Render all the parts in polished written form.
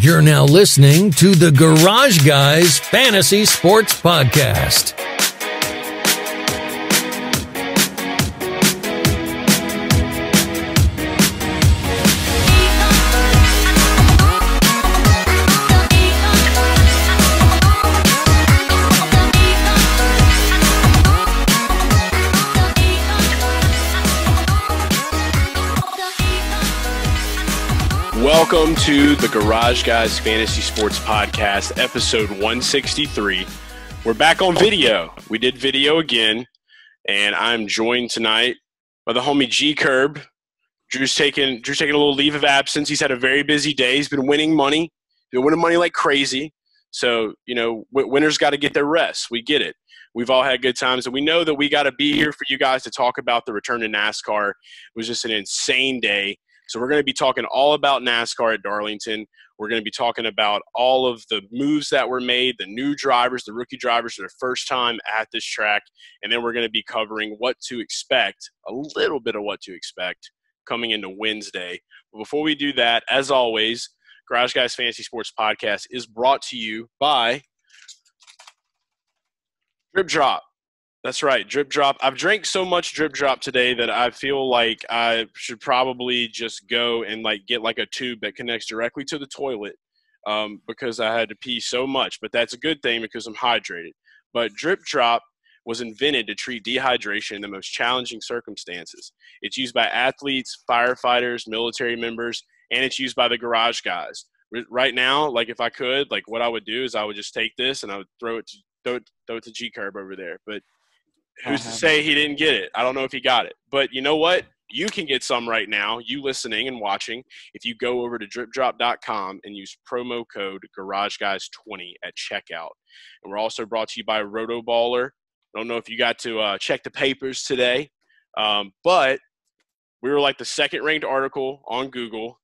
You're now listening to the Garage Guys Fantasy Sports Podcast. Welcome to the Garage Guys Fantasy Sports Podcast, episode 163. We're back on video. We did video again, and I'm joined tonight by the homie G-KIRB. Drew's taking a little leave of absence. He's had a very busy day. He's been winning money. Like crazy. So, winners got to get their rest. We get it. We've all had good times, and we know that we got to be here for you guys to talk about the return to NASCAR. It was just an insane day. So we're going to be talking all about NASCAR at Darlington. We're going to be talking about all of the moves that were made, the new drivers, the rookie drivers for the first time at this track. And then we're going to be covering what to expect, a little bit of what to expect coming into Wednesday. But before we do that, as always, Garage Guys Fantasy Sports Podcast is brought to you by Drip Drop. That's right, Drip Drop. I've drank so much Drip Drop today that I feel like I should probably just go and get a tube that connects directly to the toilet because I had to pee so much. But that's a good thing because I'm hydrated. But Drip Drop was invented to treat dehydration in the most challenging circumstances. It's used by athletes, firefighters, military members, and it's used by the garage guys. Right now, if I could, what I would do is I would just take this and I would throw it to G-KIRB over there. But who's to say he didn't get it? I don't know if he got it. But you know what? You can get some right now, you listening and watching, if you go over to dripdrop.com and use promo code GarageGuys20 at checkout. And we're also brought to you by RotoBaller. I don't know if you got to check the papers today, but we were the second-ranked article on Google,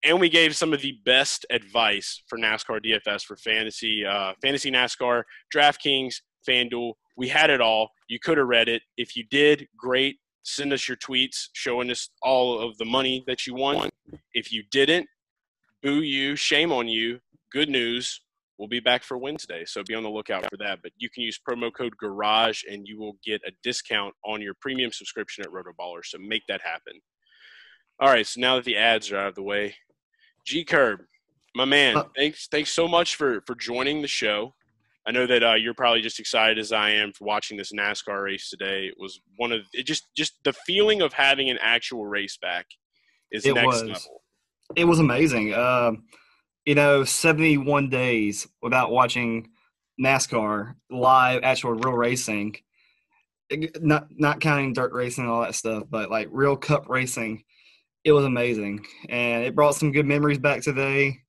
and we gave some of the best advice for NASCAR DFS for fantasy NASCAR, DraftKings, FanDuel. We had it all. You could have read it. If you did, great. Send us your tweets showing us all of the money that you won. If you didn't, boo you, shame on you. Good news. We'll be back for Wednesday, so be on the lookout for that. But you can use promo code GARAGE, and you will get a discount on your premium subscription at RotoBaller, so make that happen. All right, so now that the ads are out of the way, G-KIRB, my man, thanks so much for joining the show. I know that you're probably just excited as I am for watching this NASCAR race today. It was just the feeling of having an actual race back is next level. It was amazing. 71 days without watching NASCAR live, actual real racing, not counting dirt racing and all that stuff, but real cup racing. It was amazing, and it brought some good memories back today.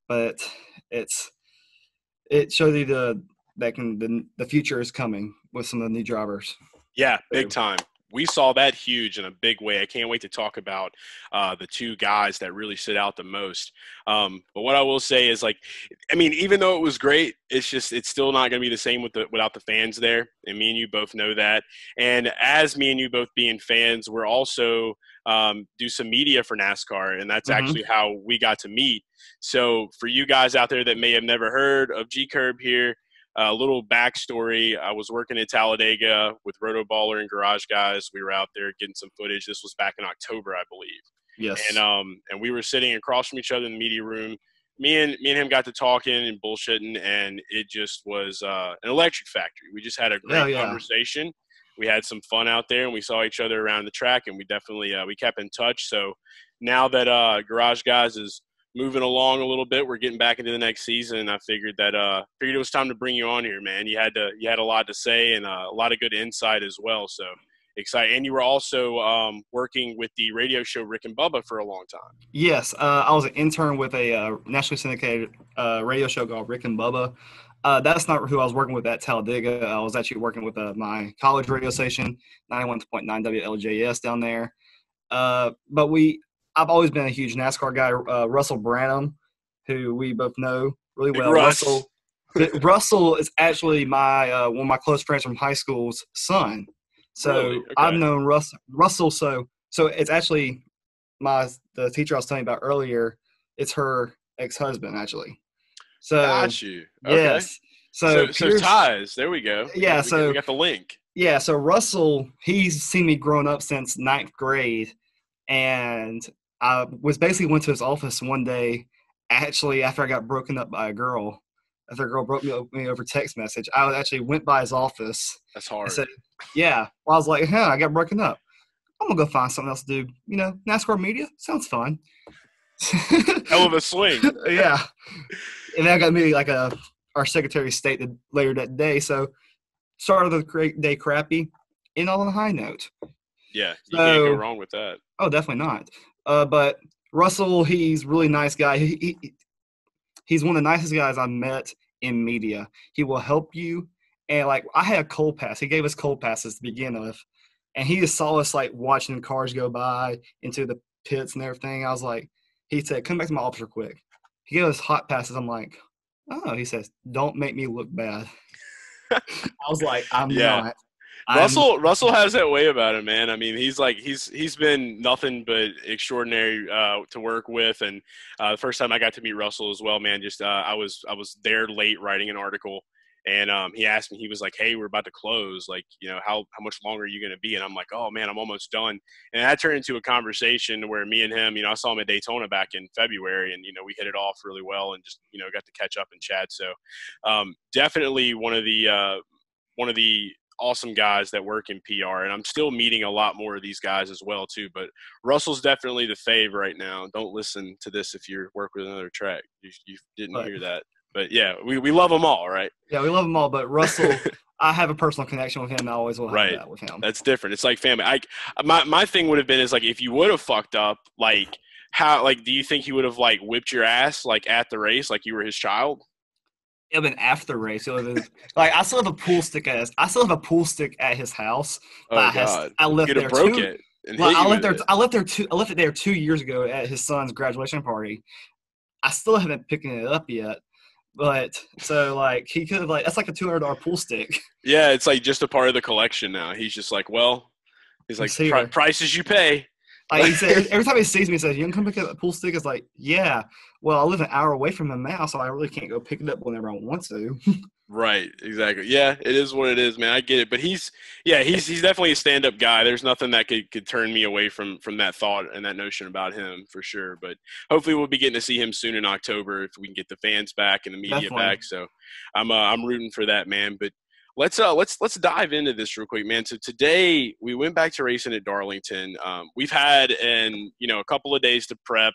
But it showed you the future is coming with some of the new drivers. Yeah, big time. We saw that huge in a big way. I can't wait to talk about the two guys that really stood out the most. But what I will say is, even though it was great, it's still not going to be the same without the fans there. And me and you both know that. And as me and you both being fans, we're also do some media for NASCAR, and that's actually how we got to meet. So for you guys out there that may have never heard of G-KIRB here, a little backstory. I was working in Talladega with RotoBaller and Garage Guys. We were out there getting some footage. This was back in October, I believe. Yes. And we were sitting across from each other in the media room. Me and him got to talking and bullshitting, and it just was an electric factory. We just had a great conversation. We had some fun out there, and we saw each other around the track, and we definitely we kept in touch. So now that Garage Guys is moving along a little bit, we're getting back into the next season, and I figured it was time to bring you on here, man. You had a lot to say and a lot of good insight as well. So excited. And you were also working with the radio show Rick and Bubba for a long time. Yes, I was an intern with a nationally syndicated radio show called Rick and Bubba. That's not who I was working with at Talladega. I was actually working with my college radio station, 91.9 WLJS down there. But I've always been a huge NASCAR guy. Russell Branham, who we both know really well. Russell is actually one of my close friends from high school's son. So really? Okay. I've known Russell. So it's actually the teacher I was telling you about earlier. It's her ex-husband, actually. So got you. Okay. yes. So ties. There we go. Yeah. We got the link. Yeah. So Russell, he's seen me growing up since 9th grade, and I was basically went to his office one day, actually after I got broken up by a girl. After a girl broke me over text message, I actually went by his office. That's hard. And said, yeah. Well, I was like, I got broken up. I'm going to go find something else to do. NASCAR media sounds fun. Hell of a swing. Yeah. And then I got me like our Secretary of State later that day. So started the day crappy, and on a high note. Yeah, you can't go wrong with that. Oh, definitely not. But Russell, he's a really nice guy. He's one of the nicest guys I've met in media. He will help you. And, I had a cold pass. He gave us cold passes to begin with. And he just saw us, watching cars go by into the pits and everything. I was like, he said, come back to my office real quick. He gave us hot passes. I'm like, oh, he says, don't make me look bad. I was like, I'm not. Russell has that way about him, man. I mean, he's been nothing but extraordinary to work with. And the first time I got to meet Russell as well, man, just I was there late writing an article, and he asked me, he was like, hey, we're about to close. How much longer are you going to be? And I'm like, oh man, I'm almost done. And that turned into a conversation where me and him, I saw him at Daytona back in February, and we hit it off really well, and just got to catch up and chat. So definitely one of the awesome guys that work in PR, and I'm still meeting a lot more of these guys as well too. But Russell's definitely the fave right now. Don't listen to this if you work with another track. You didn't hear that, but yeah, we love them all, right? Yeah, we love them all. But Russell, I have a personal connection with him. I always will have that with him. That's different. It's like family. My thing would have been is if you would have fucked up, how do you think he would have whipped your ass at the race you were his child? It would have been after the race. It would have been, I still have a pool stick at his house. Oh God! I left there broke it. I left it there 2 years ago at his son's graduation party. I still haven't picked it up yet. But so he could have that's like a $200 pool stick. Yeah, it's just a part of the collection now. He's just prices you pay. He said, every time he sees me, he says, you can come pick up a pool stick? It's like, yeah. Well, I live an hour away from him now, so I really can't go pick it up whenever I want to. Right, exactly. Yeah, it is what it is, man. I get it. But he's definitely a stand-up guy. There's nothing that could turn me away from that thought and that notion about him for sure. But hopefully we'll be getting to see him soon in October if we can get the fans back and the media back. So I'm rooting for that, man. But let's dive into this real quick, man. So today we went back to racing at Darlington. We've had a couple of days to prep.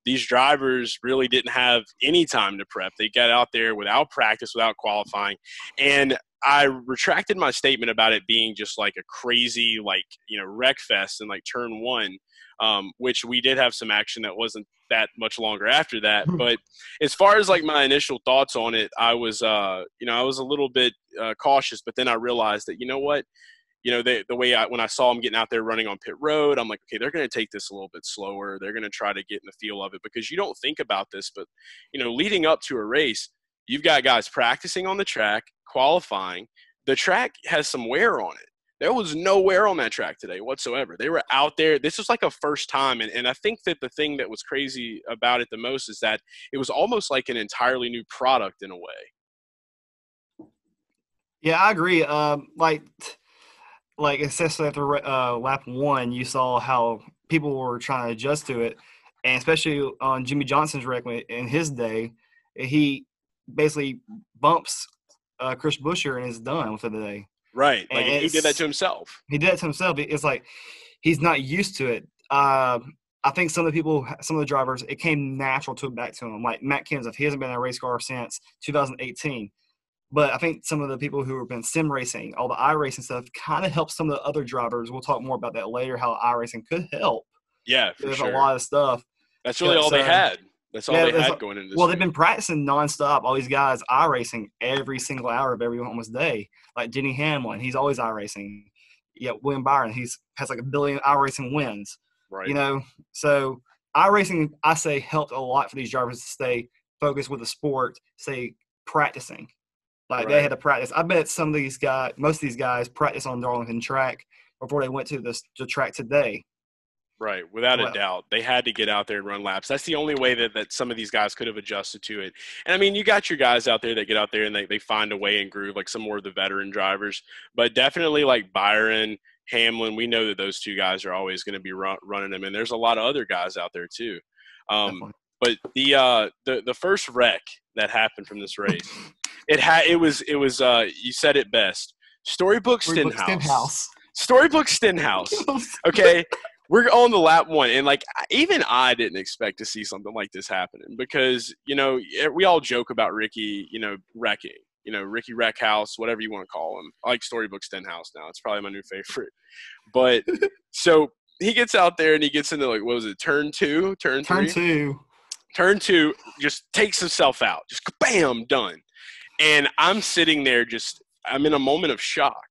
These drivers really didn't have any time to prep. They got out there without practice, without qualifying. And I retracted my statement about it being just a crazy, wreck fest in turn one, which we did have some action that wasn't that much longer after that. But as far as my initial thoughts on it, I was a little bit cautious, but then I realized that, what? The way when I saw them getting out there running on pit road, I'm like, okay, they're going to take this a little bit slower. They're going to try to get in the feel of it because you don't think about this, but, leading up to a race, you've got guys practicing on the track, qualifying. The track has some wear on it. There was no wear on that track today whatsoever. They were out there. This was a first time. And I think that the thing that was crazy about it the most is that it was almost like an entirely new product in a way. Yeah, I agree. Especially after lap one, you saw how people were trying to adjust to it. And especially on Jimmie Johnson's wreck in his day, he basically bumps Chris Buescher and is done for the day. Right. He did that to himself. He did it to himself. It's he's not used to it. I think some of the drivers, it came natural back to him. Like Matt Kenseth, he hasn't been in a race car since 2018. But I think some of the people who have been sim racing, all the iRacing stuff, kind of helps some of the other drivers. We'll talk more about that later, how iRacing could help. Yeah, for sure. There's a lot of stuff. That's really all they had. That's all they had going into this. Well, they've been practicing nonstop. All these guys iRacing every single hour of every almost day. Like Denny Hamlin, he's always iRacing. Yeah, William Byron, has a billion iRacing wins. Right. So iRacing, I say, helped a lot for these drivers to stay focused with the sport, stay practicing. They had to practice. I bet most of these guys practice on Darlington track before they went to the track today. Right, without a doubt. They had to get out there and run laps. That's the only way that some of these guys could have adjusted to it. And, I mean, you got your guys out there that get out there and they find a way and groove, like some more of the veteran drivers. But definitely like Byron, Hamlin, we know that those two guys are always going to be running them. And there's a lot of other guys out there too. But the first wreck that happened from this race, it was you said it best. Storybook Stenhouse. Storybook Stenhouse. Okay, we're on the lap one, and like even I didn't expect to see something like this happening because we all joke about Ricky, wrecking, Ricky Wreckhouse, whatever you want to call him. I like Storybook Stenhouse now. It's probably my new favorite. But so he gets out there and he gets into like what was it, turn two, turn two, just takes himself out, just bam, done. And I'm sitting there, I'm in a moment of shock.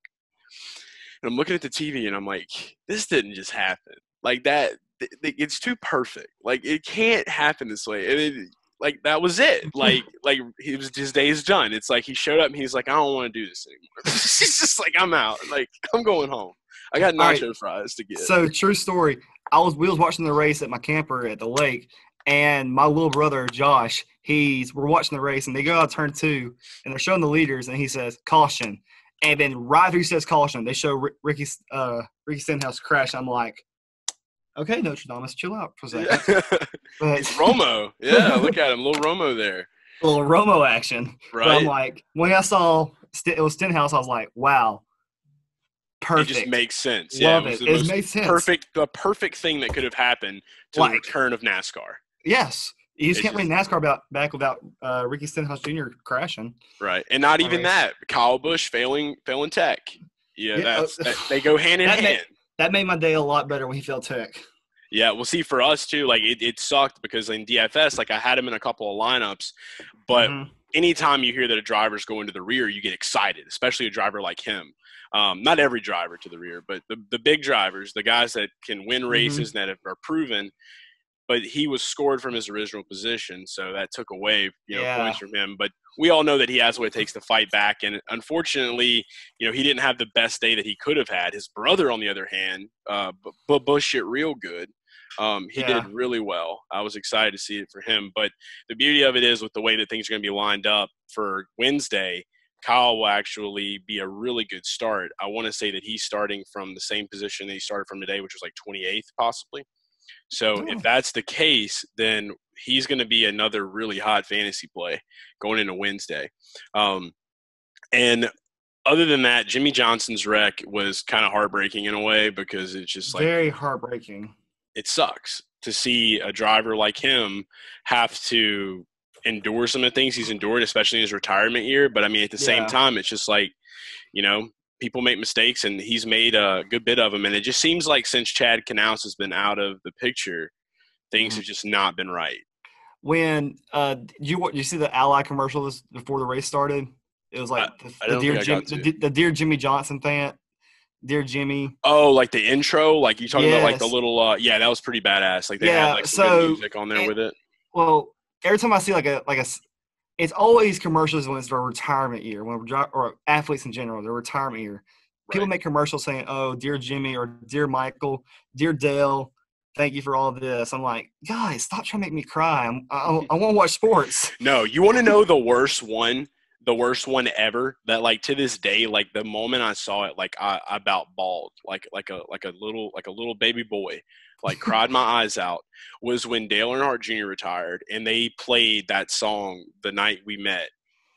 And I'm looking at the TV and I'm like, this didn't just happen. Like that, it's too perfect. Like it can't happen this way. And like that was it. Like his day is done. It's like he showed up and he's like, I don't want to do this anymore. He's just like, I'm out. Like I'm going home. I got nacho fries to get. So true story. We was watching the race at my camper at the lake, and my little brother Josh, we're watching the race, and they go out turn two, and they're showing the leaders, and he says caution. And then right after he says caution, they show Ricky Stenhouse Crash. I'm like, okay, Notre Dame, chill out for a second. But, Romo. Yeah, look at him. Little Romo there. A little Romo action. Right. But I'm like, when I saw it was Stenhouse, I was like, wow. Perfect. It just makes sense. Love yeah, it makes sense. The perfect thing that could have happened to the return of NASCAR. Yes. You just can't bring NASCAR back without Ricky Stenhouse Jr. crashing. Right. And not even that. Kyle Busch failing tech. Yeah, they go hand in hand. That made my day a lot better when he failed tech. Yeah, well, see, for us, too, like, it sucked because in DFS, like, I had him in a couple of lineups. But anytime you hear that a driver's going to the rear, you get excited, especially a driver like him. Not every driver to the rear, but the big drivers, the guys that can win races and that are proven. But he was scored from his original position, so that took away points from him. But we all know that he has what it takes to fight back. And unfortunately, he didn't have the best day that he could have had. His brother, on the other hand, Busch it real good. He did really well. I was excited to see it for him. But the beauty of it is with the way that things are going to be lined up for Wednesday, Kyle will actually be a really good start. I want to say that he's starting from the same position that he started from today, which was like 28th possibly. So if that's the case, then he's going to be another really hot fantasy play going into Wednesday. And other than that, Jimmie Johnson's wreck was kind of heartbreaking in a way because it's just like very heartbreaking. It sucks to see a driver like him have to endure some of the things he's endured, especially in his retirement year. But I mean, at the same time, it's just like, people make mistakes, and he's made a good bit of them. And it just seems like since Chad Knaus has been out of the picture, things have just not been right. When you see the Ally commercial before the race started? It was like the Dear Jimmie Johnson fan. Dear Jimmy. Oh, like the intro? Like you talking about like the little that was pretty badass. Like they had like some good music on there with it. Well, every time I see like a it's always commercials when it's their retirement year, or athletes in general, their retirement year. People make commercials saying, "Oh, dear Jimmy," or "Dear Michael," "Dear Dale, thank you for all this." I'm like, guys, stop trying to make me cry. I want to watch sports. No, you want to know the worst one? The worst one ever that like to this day, like the moment I saw it, like I about bawled, like a little baby boy, like cried my eyes out, was when Dale Earnhardt Jr. retired and they played that song The Night We Met.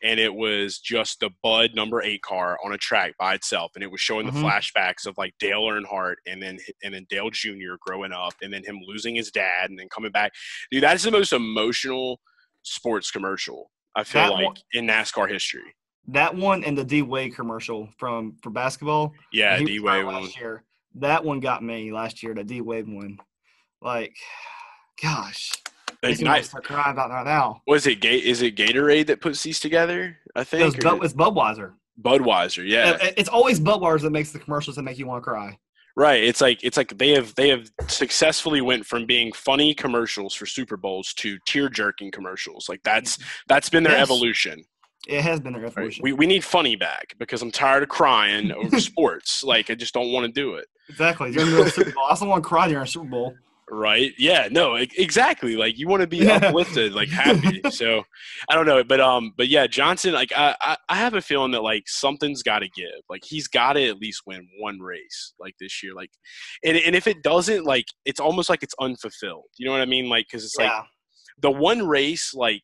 And it was just the Bud number 8 car on a track by itself. And it was showing the flashbacks of like Dale Earnhardt and then Dale Jr. growing up and then him losing his dad and then coming back. Dude, that's the most emotional sports commercial I feel in NASCAR history. That one and the D-Wade commercial for basketball. Yeah, D-Wade one. Year. That one got me last year, the D-Wade one. Like, gosh. I start crying about that now. Is it Gatorade that puts these together, I think? It's Budweiser. Budweiser, yeah. It's always Budweiser that makes the commercials that make you want to cry. Right. It's like they have successfully went from being funny commercials for Super Bowls to tear-jerking commercials. Like that's been their evolution. It has been their evolution. Right? We need funny back because I'm tired of crying over sports. Like I just don't want to do it. Exactly. During the middle of the Super Bowl. I also want to cry during a Super Bowl. Right. Yeah. No. Exactly. Like you want to be uplifted, like happy. So I don't know, but yeah, Johnson. Like I have a feeling that like something's got to give. Like he's got to at least win one race like this year. Like, and if it doesn't, like it's almost like it's unfulfilled. You know what I mean? Like because it's like the one race like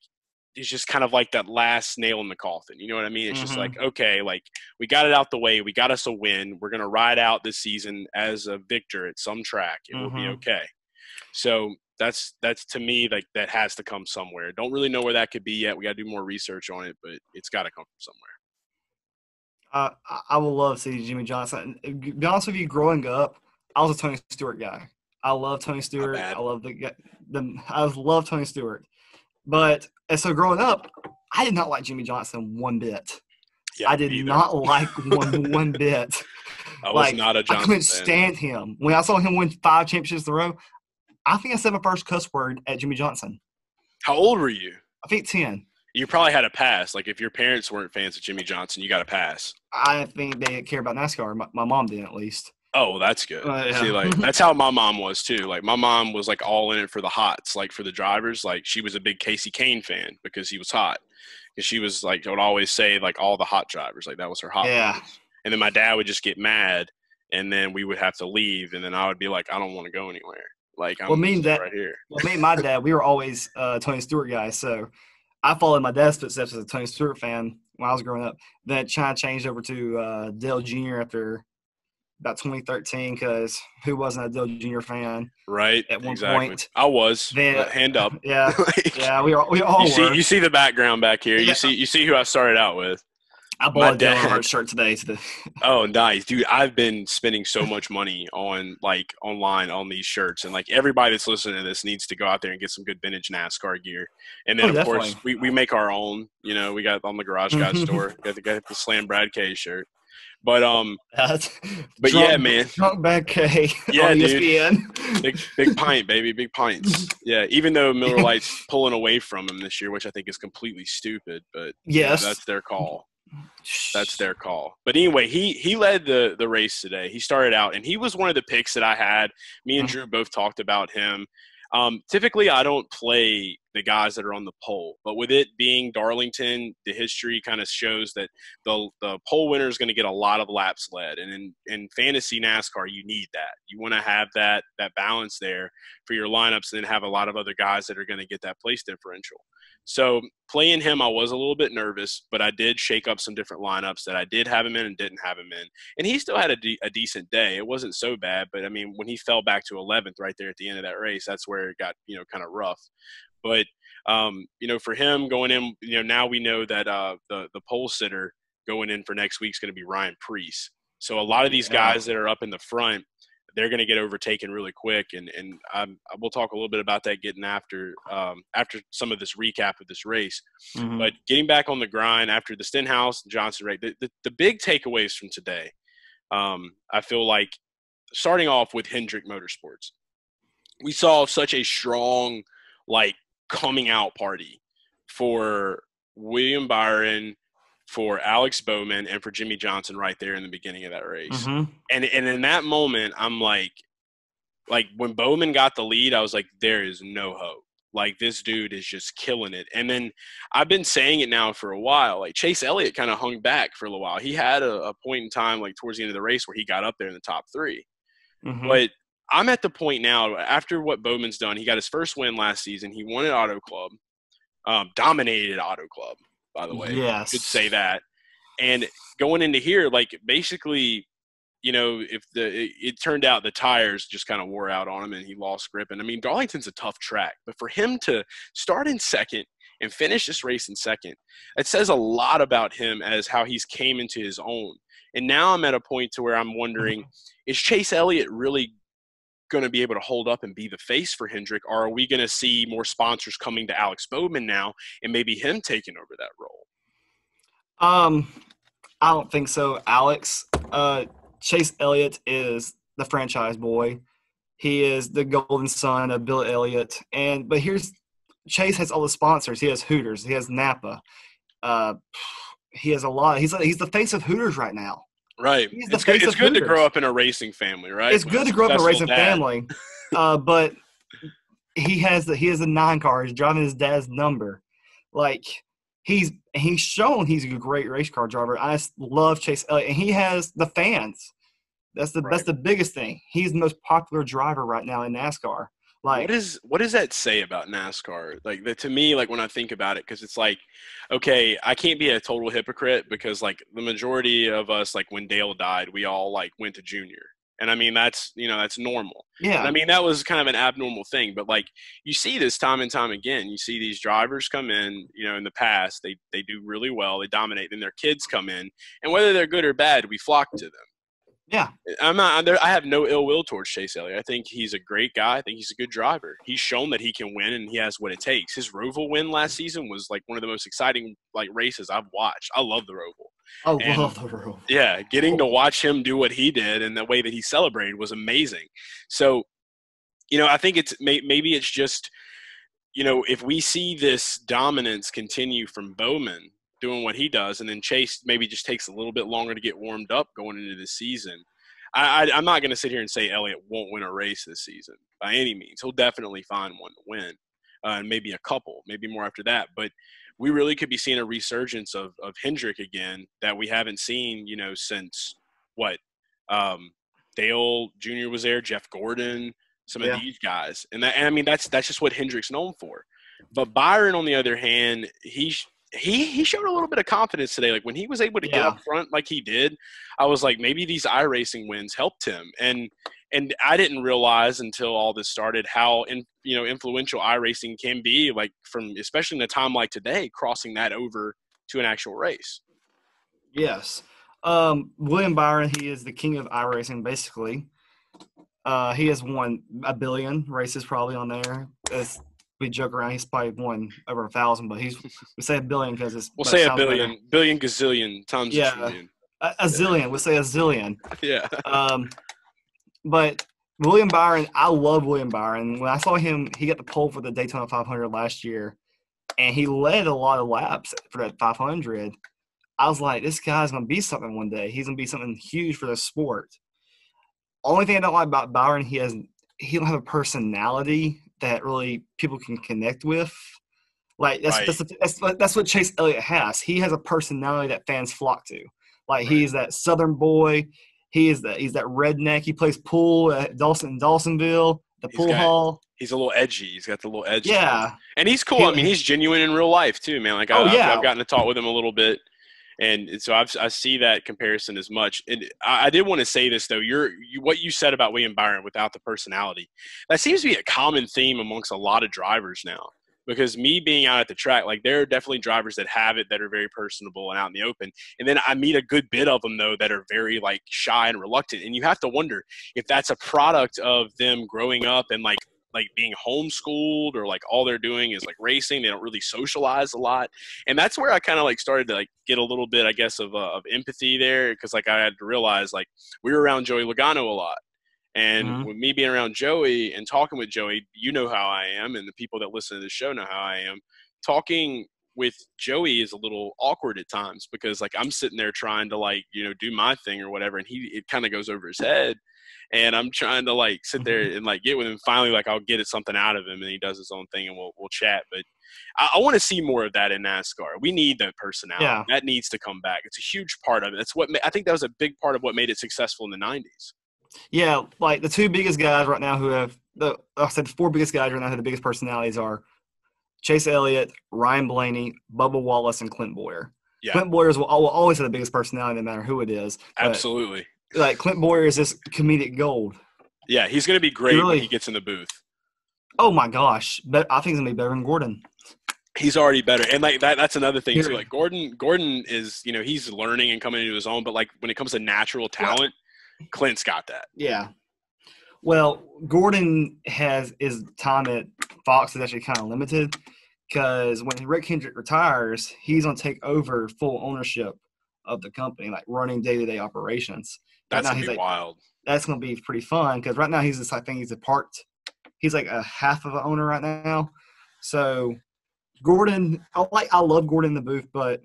is just kind of like that last nail in the coffin. You know what I mean? It's just like, okay, like we got it out the way. We got us a win. We're going to ride out this season as a victor at some track. It will be okay. So that's to me, like that has to come somewhere. Don't really know where that could be yet. We got to do more research on it, but it's got to come from somewhere. I would love to see Jimmie Johnson. To be honest with you, growing up, I was a Tony Stewart guy. I love Tony Stewart. I love I love Tony Stewart. But and so growing up, I did not like Jimmie Johnson one bit. Yeah, I did not like one bit. I was not a Johnson I couldn't fan. stand him. When I saw him win 5 championships in a row, I think I said my first cuss word at Jimmie Johnson. How old were you? I think 10. You probably had a pass. Like if your parents weren't fans of Jimmie Johnson, you got a pass. I think they didn't care about NASCAR. My mom did at least. Oh, that's good. Yeah. See, like that's how my mom was too. Like my mom was like all in it for the hots, like for the drivers. Like she was a big Casey Kane fan because he was hot. Because she was like would always say like all the hot drivers, like that was her hot. Yeah. Ones. And then my dad would just get mad, and then we would have to leave, and then I would be like, I don't want to go anywhere. Like I'm right here. Well, me and my dad, we were always Tony Stewart guys, so I followed my dad's footsteps as a Tony Stewart fan when I was growing up. Then it kind of changed over to Dale Jr. after about 2013 because who wasn't a Dale Jr. fan? Right. At one point. point. I was. Then, hand up. Yeah. Like, yeah, we all were. You see the background back here. Yeah. You see who I started out with. I bought a Dale Earnhardt shirt today. Oh, nice. Dude, I've been spending so much money on like online on these shirts, and like everybody that's listening to this needs to go out there and get some good vintage NASCAR gear. And then of course we make our own, you know, we got on the Garage Guys store, got the Slam Brad K shirt. But yeah, man. Drunk Bad K. Yeah, on dude. ESPN. Big pint, baby, big pints. Yeah, even though Miller Lite's pulling away from him this year, which I think is completely stupid, but yes, that's their call. That's their call. But anyway, he led the race today. He started out, and he was one of the picks that I had. Me and Drew both talked about him. Typically, I don't play the guys that are on the pole, but with it being Darlington, the history kind of shows that the pole winner is going to get a lot of laps led. And in fantasy NASCAR, you need that. You want to have that balance there for your lineups and then have a lot of other guys that are going to get that place differential. So playing him, I was a little bit nervous, but I did shake up some different lineups that I did have him in and didn't have him in. And he still had a decent day. It wasn't so bad, but I mean, when he fell back to 11th right there at the end of that race, that's where it got, kind of rough. But, for him going in, now we know that the pole sitter going in for next week is going to be Ryan Preece. So a lot of these guys that are up in the front, they're going to get overtaken really quick, and we'll talk a little bit about that getting after some of this recap of this race. Mm-hmm. But getting back on the grind after the Stenhouse and Johnson race, the big takeaways from today, I feel like starting off with Hendrick Motorsports, we saw such a strong coming out party for William Byron, for Alex Bowman, and for Jimmie Johnson right there in the beginning of that race. Mm-hmm. And in that moment, I'm like when Bowman got the lead, I was like, there is no hope. Like, this dude is just killing it. And then I've been saying it now for a while. Like, Chase Elliott kind of hung back for a little while. He had a point in time, towards the end of the race, where he got up there in the top 3. Mm-hmm. But I'm at the point now, after what Bowman's done, he got his first win last season. He won at Auto Club, dominated Auto Club, by the way. Yes. Could say that. And going into here, basically, if it turned out the tires just kind of wore out on him and he lost grip. And I mean, Darlington's a tough track, but for him to start in second and finish this race in second, it says a lot about him as how he's came into his own. And now I'm at a point to where I'm wondering, is Chase Elliott really going to be able to hold up and be the face for Hendrick, or are we going to see more sponsors coming to Alex Bowman now and maybe him taking over that role? I don't think so, Alex. Chase Elliott is the franchise boy. He is the golden son of Bill Elliott. But Chase has all the sponsors. He has Hooters. He has Napa. He has a lot. He's the face of Hooters right now. Right. He's the It's good. face It's of good to Hooters. grow up in a racing family, right? It's With good to grow up in a successful racing dad. family, but he has a 9 car. He's driving his dad's number. Like he's shown he's a great race car driver. I just love Chase Elliott, and he has the fans. That's the biggest thing. He's the most popular driver right now in NASCAR. Like, what does that say about NASCAR? Like to me, like when I think about it, because it's like, okay, I can't be a total hypocrite because like the majority of us, like when Dale died, we all like went to junior. And I mean, that's normal. yeah. And I mean, that was kind of an abnormal thing, but like you see this time and time again, you see these drivers come in, in the past, they do really well. They dominate. Then their kids come in, and whether they're good or bad, we flock to them. Yeah. I have no ill will towards Chase Elliott. I think he's a great guy. I think he's a good driver. He's shown that he can win, and he has what it takes. His Roval win last season was like one of the most exciting like races I've watched. I love the Roval. I love the Roval. Yeah, getting to watch him do what he did and the way that he celebrated was amazing. So, I think it's maybe it's just, if we see this dominance continue from Bowman doing what he does, and then Chase maybe just takes a little bit longer to get warmed up going into the season. I'm not going to sit here and say Elliott won't win a race this season by any means. He'll definitely find one to win, and maybe a couple, maybe more after that. But we really could be seeing a resurgence of Hendrick again that we haven't seen, since what? Dale Jr. was there, Jeff Gordon, some of these guys. And I mean, that's just what Hendrick's known for. But Byron, on the other hand, he showed a little bit of confidence today. Like when he was able to get up front like he did, I was like, maybe these iRacing wins helped him. And I didn't realize until all this started how influential iRacing can be, like from especially in a time like today, crossing that over to an actual race. Yes. William Byron, he is the king of iRacing, basically. He has won 1 billion races probably on there. We joke around, he's probably won over 1,000, but we say 1 billion because it's. We'll say 1 billion, better. Billion gazillion times a trillion. A zillion. We'll say a zillion. Yeah. But William Byron, I love William Byron. When I saw him, he got the pole for the Daytona 500 last year, and he led a lot of laps for that 500. I was like, this guy's going to be something one day. He's going to be something huge for the sport. Only thing I don't like about Byron, he don't have a personality that really people can connect with. Like that's what Chase Elliott has. He has a personality that fans flock to. Like he's that Southern boy. He's that redneck. He plays pool at Dawsonville, the pool hall. He's a little edgy. He's got the little edge. Yeah, and he's cool. I mean, he's genuine in real life too, man. Like I've gotten to talk with him a little bit. And so I see that comparison as much. And I did want to say this, though. What you said about William Byron without the personality, that seems to be a common theme amongst a lot of drivers now. Because me being out at the track, like there are definitely drivers that have it that are very personable and out in the open. And then I meet a good bit of them, though, that are very like shy and reluctant. And you have to wonder if that's a product of them growing up and like being homeschooled, or like all they're doing is like racing. They don't really socialize a lot. And that's where I kind of like started to like get a little bit, I guess, of empathy there. Cause like I had to realize like we were around Joey Logano a lot. And with me being around Joey and talking with Joey, you know how I am. And the people that listen to the show know how I am. Talking with Joey is a little awkward at times because like I'm sitting there trying to like, do my thing or whatever. And it kind of goes over his head. And I'm trying to like sit there and like get with him. Finally, like I'll get something out of him, and he does his own thing, and we'll chat. But I want to see more of that in NASCAR. We need that personality. Yeah. That needs to come back. It's a huge part of it. That's what I think that was a big part of what made it successful in the '90s. Yeah, like the two biggest guys right now who have the 4 biggest guys right now who the biggest personalities are Chase Elliott, Ryan Blaney, Bubba Wallace, and Clint Boyer. Yeah. Clint Boyer will always have the biggest personality, no matter who it is. Absolutely. Like Clint Boyer is just comedic gold. Yeah, he's going to be great when he gets in the booth. Oh my gosh, but I think he's going to be better than Gordon. He's already better, and like that's another thing too. Like Gordon is, he's learning and coming into his own. But like when it comes to natural talent, Clint's got that. Yeah. Well, Gordon his time at Fox is actually kind of limited because when Rick Hendrick retires, he's going to take over full ownership of the company, like running day-to-day operations. That's going to be wild. That's going to be pretty fun because right now he's like a half of an owner right now. So Gordon, I love Gordon in the booth, but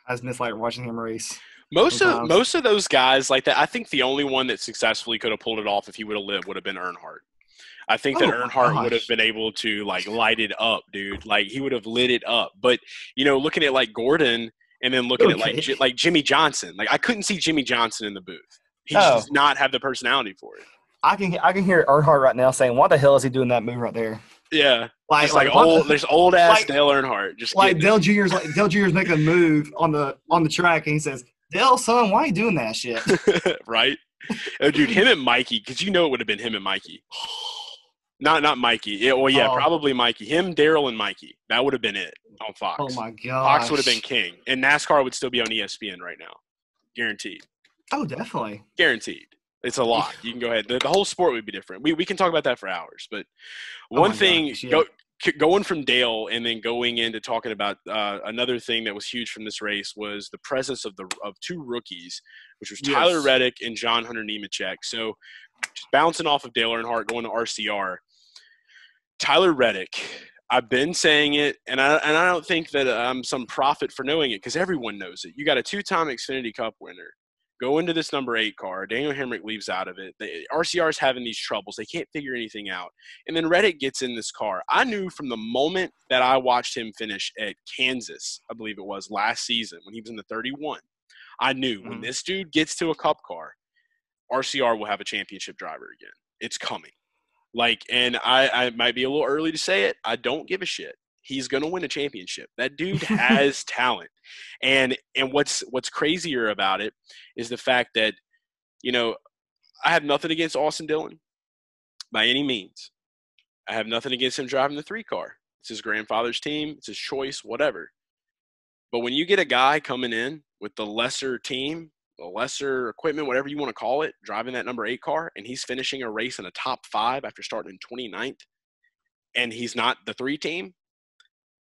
I just miss like watching him race. Most of those guys like that, I think the only one that successfully could have pulled it off if he would have lived would have been Earnhardt. I think that Earnhardt would have been able to like light it up, dude. Like he would have lit it up. But looking at like Gordon and then looking at like Jimmie Johnson, like I couldn't see Jimmie Johnson in the booth. He just does not have the personality for it. I can hear Earnhardt right now saying, "What the hell is he doing that move right there?" Yeah, there's old ass Dale Earnhardt, just like Dale Jr.'s making a move on the track, and he says, "Dale, son, why are you doing that shit?" Right? Oh, dude, him and Mikey, because it would have been him and Mikey. Not Mikey. Yeah, probably Mikey. Him, Daryl, and Mikey. That would have been it on Fox. Oh my god, Fox would have been king, and NASCAR would still be on ESPN right now, guaranteed. Oh, definitely, guaranteed. It's a lot. You can go ahead. The whole sport would be different. We can talk about that for hours. But one thing, going from Dale and then going into talking about another thing that was huge from this race was the presence of two rookies, which was Tyler Reddick and John Hunter Nemechek. So just bouncing off of Dale Earnhardt, going to RCR, Tyler Reddick. I've been saying it, and I don't think that I'm some prophet for knowing it because everyone knows it. You got a 2-time Xfinity Cup winner. Go into this number 8 car. Daniel Hemrick leaves out of it. RCR's having these troubles. They can't figure anything out. And then Reddick gets in this car. I knew from the moment that I watched him finish at Kansas, I believe it was, last season when he was in the 31, I knew when this dude gets to a Cup car, RCR will have a championship driver again. It's coming. And I might be a little early to say it. I don't give a shit. He's going to win a championship. That dude has talent. And what's crazier about it is the fact that, I have nothing against Austin Dillon by any means. I have nothing against him driving the 3 car. It's his grandfather's team. It's his choice, whatever. But when you get a guy coming in with the lesser team, the lesser equipment, whatever you want to call it, driving that number 8 car, and he's finishing a race in a top 5 after starting in 29th, and he's not the 3 team,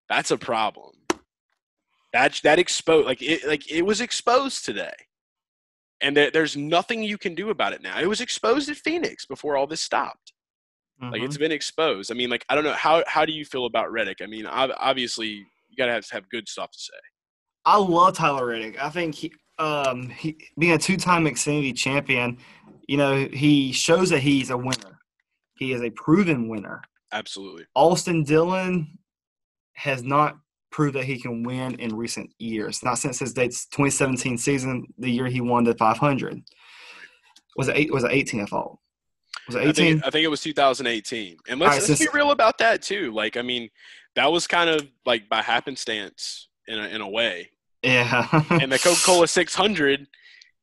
that's a problem. That exposed it was exposed today, and there's nothing you can do about it now. It was exposed at Phoenix before all this stopped. It's been exposed. I mean, I don't know how do you feel about Reddick? I mean, obviously you gotta have good stuff to say. I love Tyler Reddick. I think he being a 2-time Xfinity champion, he shows that he's a winner. He is a proven winner. Absolutely. Austin Dillon has not proved that he can win in recent years. Not since his 2017 season, the year he won the 500. Was it 18 at all? Was it 18? I think it was 2018. And let's be real about that too. That was kind of by happenstance in a way. Yeah. And the Coca-Cola 600,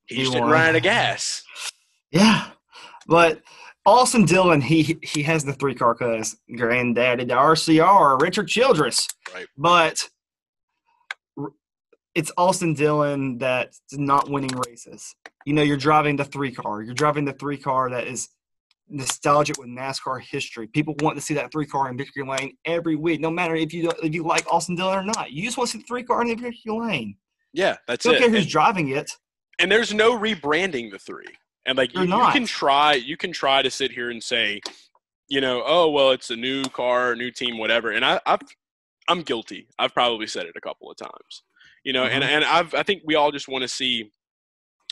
he just didn't run out of gas. Yeah. But Austin Dillon, he has the 3 car because granddaddy, the RCR, Richard Childress. Right. But it's Austin Dillon that's not winning races. You're driving the 3 car. You're driving the 3 car that is nostalgic with NASCAR history. People want to see that 3 car in victory lane every week, no matter if you like Austin Dillon or not. You just want to see the 3 car in the victory lane. Yeah, that's it. You don't care who's driving it. And there's no rebranding the 3. And you can try to sit here and say, oh well, it's a new car, new team, whatever. And I'm guilty. I've probably said it a couple of times, and I think we all just want to see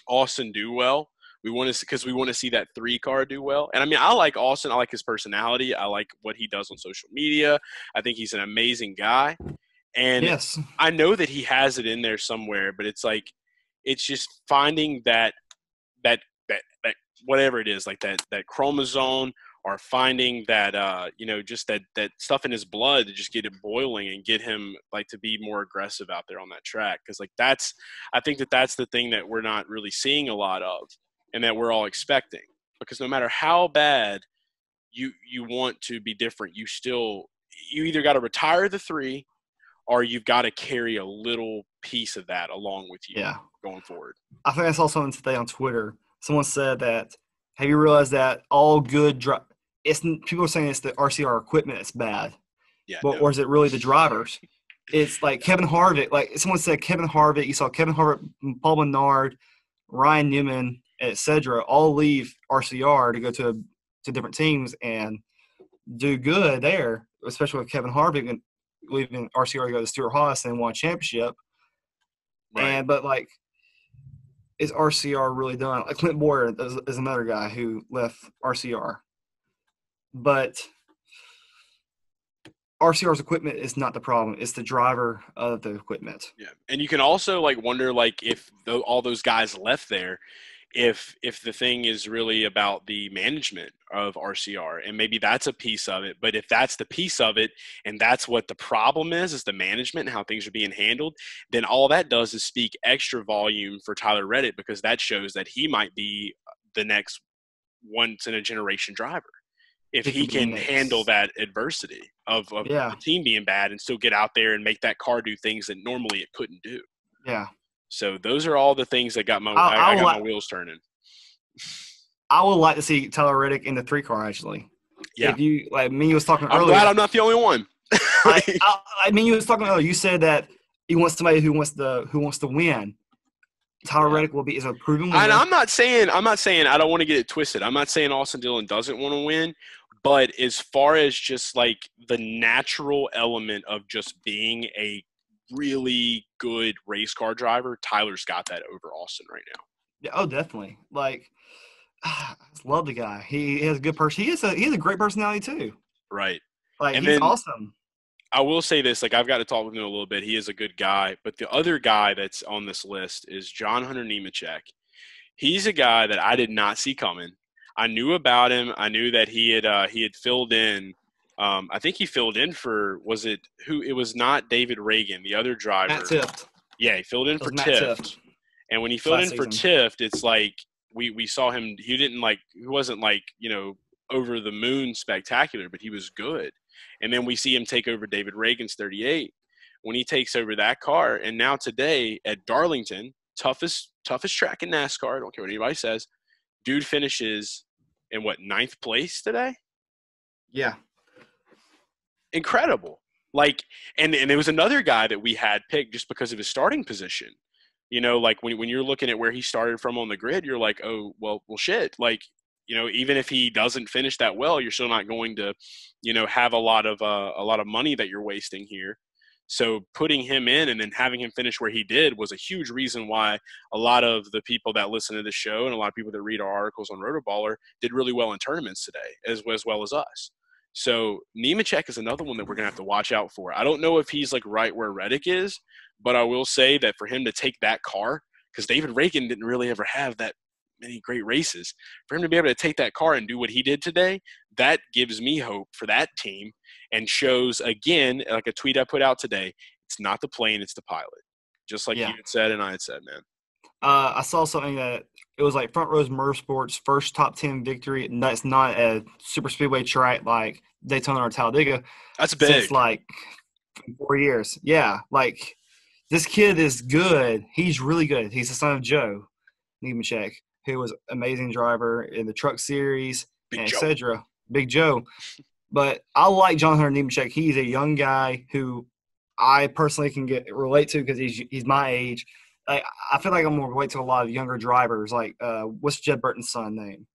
Austin do well. We want to see that 3 car do well. And I mean, I like Austin. I like his personality. I like what he does on social media. I think he's an amazing guy. And yes, I know that he has it in there somewhere, but it's just finding that whatever it is, that chromosome, or finding that just that stuff in his blood to just get it boiling and get him to be more aggressive out there on that track. Because I think that's the thing that we're not really seeing a lot of, and that we're all expecting. Because no matter how bad you want to be different, you either got to retire the 3, or you've got to carry a little piece of that along with you going forward. I think I saw something today on Twitter. Someone said that, have you realized that all good people are saying it's the RCR equipment that's bad. Yeah. Or is it really the drivers? It's like Kevin Harvick. Someone said Kevin Harvick. You saw Kevin Harvick, Paul Menard, Ryan Newman, etc. all leave RCR to go to different teams and do good there, especially with Kevin Harvick leaving RCR to go to Stewart-Haas and won a championship. Right. But is RCR really done? Like Clint Boyer is another guy who left RCR. But RCR's equipment is not the problem. It's the driver of the equipment. Yeah, and you can also like wonder like if all those guys left there, if the thing is really about the management of RCR, and maybe that's a piece of it. But if that's the piece of it, and that's what the problem is the management and how things are being handled, then all that does is speak extra volume for Tyler Reddick, because that shows that he might be the next once in a generation driver if he can handle that adversity of the team being bad and still get out there and make that car do things that normally it couldn't do. Yeah. So those are all the things that got my wheels turning. I would like to see Tyler Reddick in the 3-car actually. Yeah. If you like me was talking earlier. I'm glad I'm not the only one. I mean, you was talking earlier. You said that he wants somebody who wants to win. Tyler Reddick is a proven winner. And I'm not saying I don't want to get it twisted. I'm not saying Austin Dillon doesn't want to win, but as far as just like the natural element of just being a really good race car driver, Tyler's got that over Austin right now. Yeah, oh, definitely. Like, I love the guy. He has a good person. He has a great personality too. Right. Like, and he's awesome. I will say this, like I've got to talk with him a little bit. He is a good guy, but the other guy that's on this list is John Hunter Nemechek. He's a guy that I did not see coming. I knew about him. I knew that he had filled in. I think he filled in for it was not David Reagan, the other driver. Matt Tift. Yeah, he filled in for Tift. And when he filled in for Tift, it's like we saw him. He wasn't like, over the moon spectacular, but he was good. And then we see him take over David Reagan's 38 when he takes over that car. And now today at Darlington, toughest track in NASCAR, I don't care what anybody says, dude finishes in 9th place today? Yeah. Incredible. Like, and there was another guy that we had picked just because of his starting position. Like when you're looking at where he started from on the grid, you're like, oh, well, shit. Like, even if he doesn't finish that well, you're still not going to, have a lot of money that you're wasting here. So putting him in and then having him finish where he did was a huge reason why a lot of the people that listen to the show and a lot of people that read our articles on RotoBaller did really well in tournaments today, as well as us. So Nemechek is another one that we're going to have to watch out for. I don't know if he's like right where Reddick is, but I will say that for him to take that car, because David Reagan didn't really ever have that many great races, for him to be able to take that car and do what he did today, that gives me hope for that team and shows, again, like a tweet I put out today, it's not the plane, it's the pilot. Just like you had said and I had said, man. I saw something that it was like Front Rows Motorsports' first top 10 victory, and that's not a super speedway track like Daytona or Talladega. That's big. Since like 4 years. Yeah, like this kid is good. He's really good. He's the son of Joe Nemechek, who was an amazing driver in the Truck Series, and etc. Big Joe. But I like John Hunter Nemechek. He's a young guy who I personally can relate to because he's my age. I feel like I'm going to relate to a lot of younger drivers. Like, what's Jeff Burton's son name?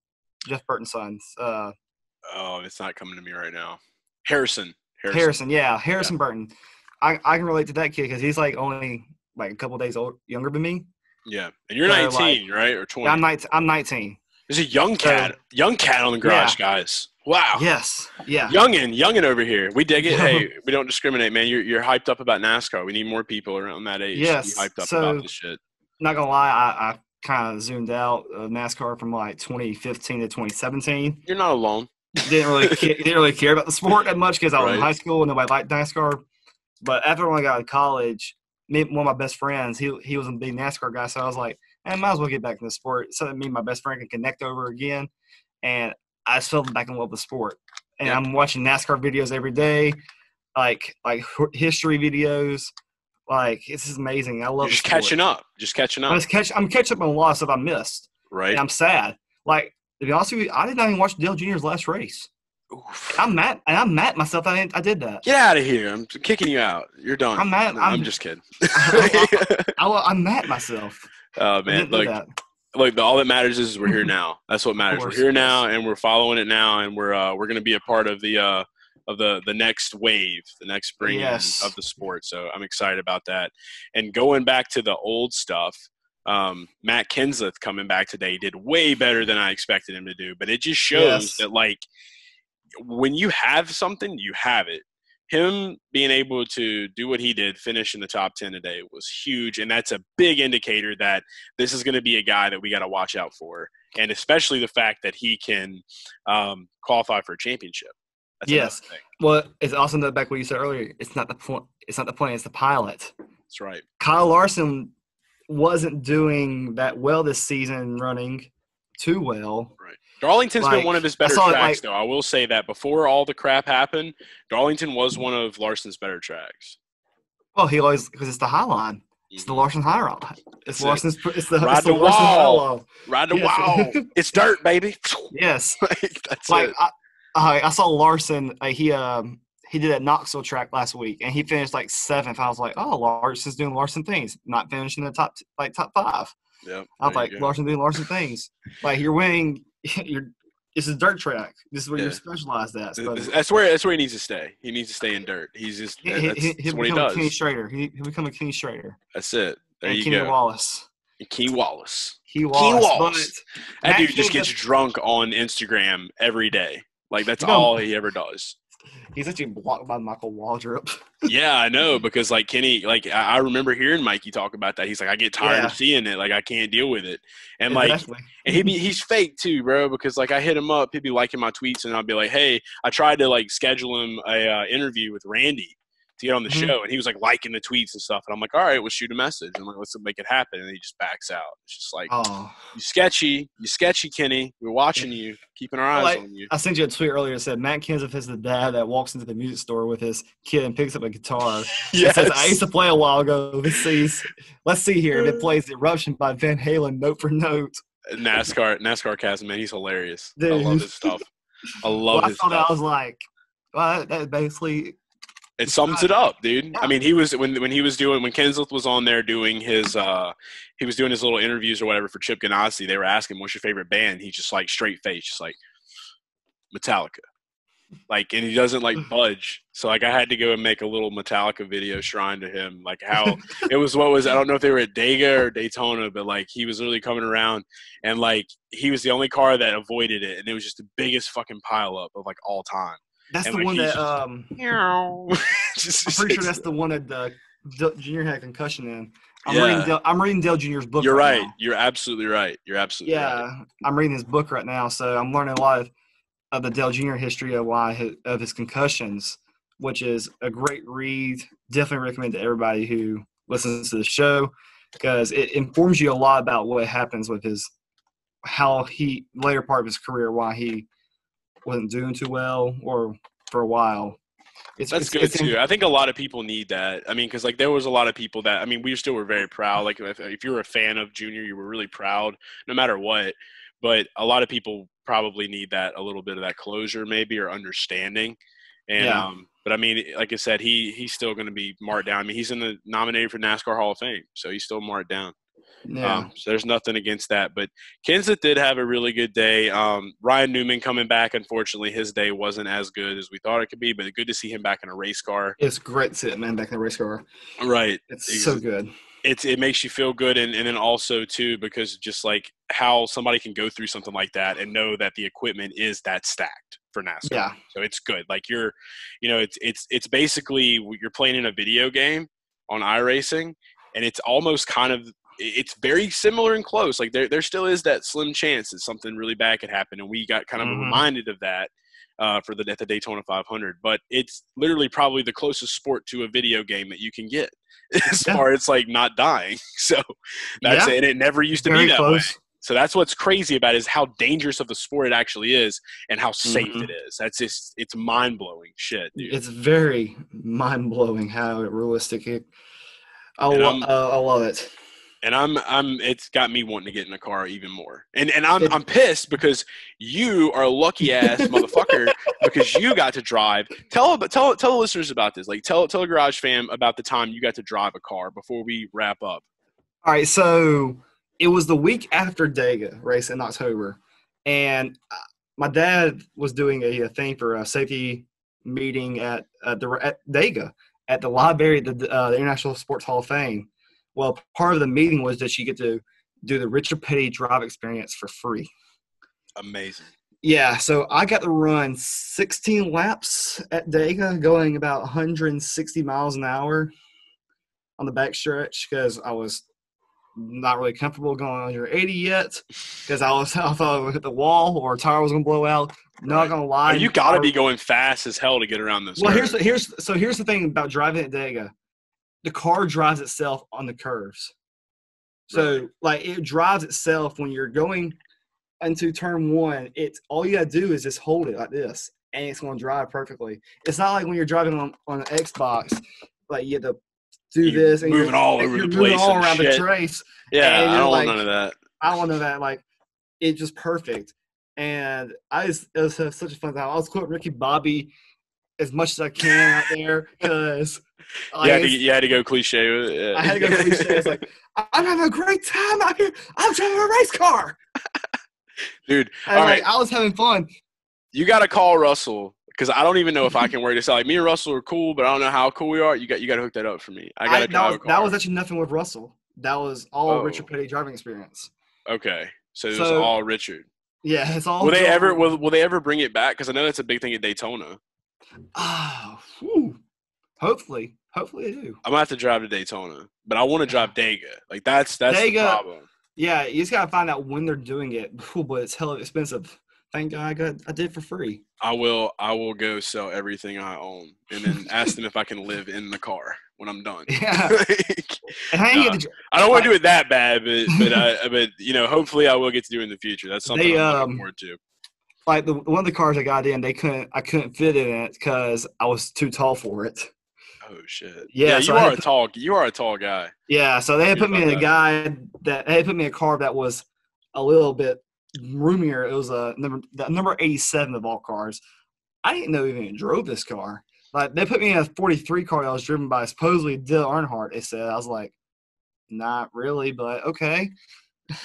Jeff Burton's son. It's not coming to me right now. Harrison, yeah. Harrison Burton. I can relate to that kid because he's like only like a couple days younger than me. Yeah, and you're 19, right, or 20? I'm 19. There's a young cat on the garage, guys. Wow. Yes. Yeah. Youngin over here. We dig it. Hey, we don't discriminate, man. You're hyped up about NASCAR. We need more people around that age to be hyped up about this shit. Not gonna lie, I kind of zoomed out of NASCAR from like 2015 to 2017. You're not alone. Didn't really care about the sport that much because I was in high school and nobody liked NASCAR. But after I got to college, one of my best friends, he was a big NASCAR guy, so I was like, I might as well get back in the sport so that me and my best friend can connect over again. And I just fell back in love with the sport. And I'm watching NASCAR videos every day, like history videos. Like, this is amazing. I love Just catching up. I'm catching up on a lot of stuff I missed. Right. And I'm sad. Like, to be honest with you, I did not even watch Dale Jr.'s last race. Oof. I'm mad myself. I did that. Get out of here! I'm kicking you out. You're done. I'm mad. I'm just kidding. I'm mad myself. Oh man, look, all that matters is we're here now. That's what matters. We're here now, and we're following it now, and we're going to be a part of the next wave, the next bring in of the sport. So I'm excited about that. And going back to the old stuff, Matt Kenseth coming back today did way better than I expected him to do. But it just shows that, like, when you have something, you have it. Him being able to do what he did, finish in the top 10 today, was huge. And that's a big indicator that this is going to be a guy that we got to watch out for. And especially the fact that he can qualify for a championship. That's yes. Well, it's also the back what you said earlier. It's not the point. It's not the point. It's the pilot. That's right. Kyle Larson wasn't doing that well this season, running too well. Right. Darlington's been one of his better tracks, though. I will say that before all the crap happened, Darlington was one of Larson's better tracks. Well, he always because it's the high line. It's the Larson high line. It's Larson's. It's the ride the wall. Ride the wall. It's dirt, baby. Yes. That's it. I saw Larson. He did that Knoxville track last week, and he finished like 7th. I was like, oh, Larson's doing Larson things, not finishing the top 5. Yeah. I was like, Larson doing Larson things. Like, you're winning. This is a dirt track. This is where you're specialized at. So that's where he needs to stay. He needs to stay in dirt. He's just that's what he does. Kenny Schrader. He'll become a Kenny Schrader. That's it. There you Kenny go. Wallace. Key Wallace. Key Wallace. That dude just gets drunk on Instagram every day. Like, that's all he ever does. He's actually blocked by Michael Waldrop. Yeah, I know, because, like, Kenny, like, I remember hearing Mikey talk about that. He's like, I get tired of seeing it. Like, I can't deal with it. And, like, and he's fake, too, bro, because, like, I hit him up. He'd be liking my tweets, and I'll be like, hey, I tried to, like, schedule him a interview with Randy to get on the show, and he was, like, liking the tweets and stuff. And I'm like, all right, we'll shoot a message. I'm like, let's make it happen. And he just backs out. It's just like, you sketchy, Kenny. We're watching you, keeping our eyes on you. I sent you a tweet earlier that said Matt Kenseth is the dad that walks into the music store with his kid and picks up a guitar. Yes. It says, I used to play a while ago. Let's see here. It plays Eruption by Van Halen note for note. NASCAR cast, man, he's hilarious. Dude. I love his stuff. I love his stuff. I was like, well, that basically – it sums it up, dude. Yeah. I mean, he was when Kenseth was on there doing his he was doing his little interviews or whatever for Chip Ganassi. They were asking, "What's your favorite band?" He just like straight face, just like Metallica, like, and he doesn't like budge. So like, I had to go and make a little Metallica video shrine to him, like how it was. I don't know if they were at Dega or Daytona, but like he was really coming around, and like he was the only car that avoided it, and it was just the biggest fucking pileup of like all time. That's the one that I'm pretty sure that's the one that Junior had a concussion in. I'm reading Dale Jr.'s book. You're right. Now. You're absolutely right. Yeah, I'm reading his book right now, so I'm learning a lot of the Dale Jr. history of his concussions, which is a great read. Definitely recommend to everybody who listens to the show because it informs you a lot about what happens with how he later part of his career, why he wasn't doing too well or for a while. That's good too. I think a lot of people need that. I mean, because like there was a lot of people that, I mean, we still were very proud. Like if you were a fan of Junior, you were really proud no matter what. But a lot of people probably need that, a little bit of that closure maybe, or understanding. And but I mean, like I said, he's still going to be marked down. I mean, he's nominated for NASCAR Hall of Fame, so he's still marked down. Yeah. So there's nothing against that. But Kenseth did have a really good day. Ryan Newman coming back, unfortunately, his day wasn't as good as we thought it could be, but good to see him back in a race car. It's great to see that man back in a race car. Right. It's so good. It makes you feel good, and then also, too, because just like how somebody can go through something like that and know that the equipment is that stacked for NASCAR. Yeah. So it's good. Like it's basically you're playing in a video game on iRacing, and it's almost kind of – it's very similar and close. Like there still is that slim chance that something really bad could happen, and we got kind of reminded of that at the Daytona 500. But it's literally probably the closest sport to a video game that you can get as far as like not dying. So that's it. And it never used to be that way. So that's what's crazy about it, is how dangerous of the sport it actually is and how safe it is. That's just, it's mind blowing shit, dude. It's very mind blowing how realistic it. I love it. And it's got me wanting to get in a car even more. And I'm pissed because you are a lucky ass motherfucker because you got to drive. Tell the listeners about this. Like tell a Garage Fam about the time you got to drive a car before we wrap up. All right, so it was the week after Dega race in October, and my dad was doing a thing for a safety meeting at Dega at the library at the International Sports Hall of Fame. Well, part of the meeting was that you get to do the Richard Petty drive experience for free. Amazing. Yeah, so I got to run 16 laps at Dega, going about 160 miles an hour on the backstretch because I was not really comfortable going under 80 yet because I thought I would hit the wall or a tire was going to blow out. Not going to lie. Oh, you got to be going fast as hell to get around this. Well, here's the thing about driving at Dega. The car drives itself on the curves. So, like, it drives itself when you're going – into turn one, it's all you gotta do is just hold it like this, and it's gonna drive perfectly. It's not like when you're driving on an Xbox, like you have to do this and moving all over the place, all around the trace. Yeah, I don't want none of that. I don't want none of that. Like, it's just perfect. And it was such a fun time. I was quoting Ricky Bobby as much as I can out there because you had to go cliche with it. I had to go cliche. It's like, I'm having a great time out here. I'm driving a race car. Dude, all right. I was having fun. You got to call Russell because I don't even know if I can work this out. Like, me and Russell are cool, but I don't know how cool we are. You got to hook that up for me. I got to drive a car. That was actually nothing with Russell. That was all Richard Petty driving experience. Okay, so it was all Richard. Yeah, it's all. Will they ever bring it back? Because I know that's a big thing at Daytona. Hopefully they do. I'm gonna have to drive to Daytona, but I want to drive Dega. Like that's Dega, the problem. Yeah, you just gotta find out when they're doing it. But it's hella expensive. Thank God I did it for free. I will go sell everything I own and then ask them if I can live in the car when I'm done. Yeah. I don't want to do it that bad, but you know, hopefully I will get to do it in the future. That's something I'm looking forward to. Like one of the cars I got in, I couldn't fit in it because I was too tall for it. Oh shit! Yeah, so you are a tall guy. Yeah, so they had put me in a car that was a little bit roomier. It was number 87 of all cars. I didn't know even drove this car. Like, they put me in a 43 car that was driven by supposedly Dillon Earnhardt. They said. I was like, not really, but okay.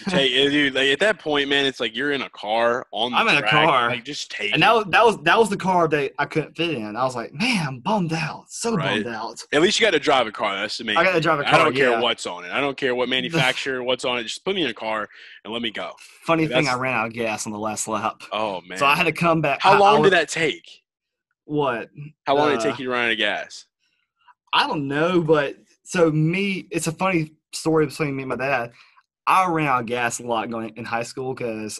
Dude, like, at that point, man, it's like you're in a car on the track. I'm in a car. Like, just take and it. that was the car that I couldn't fit in. I was like, man, I'm bummed out. Bummed out. At least you got to drive a car. That's the main thing. I got to drive a car. I don't care what's on it. I don't care what manufacturer, what's on it. Just put me in a car and let me go. Funny thing, I ran out of gas on the last lap. Oh, man. So I had to come back. How long did that take? What? How long did it take you to run out of gas? I don't know, but it's a funny story between me and my dad. I ran out of gas a lot going in high school because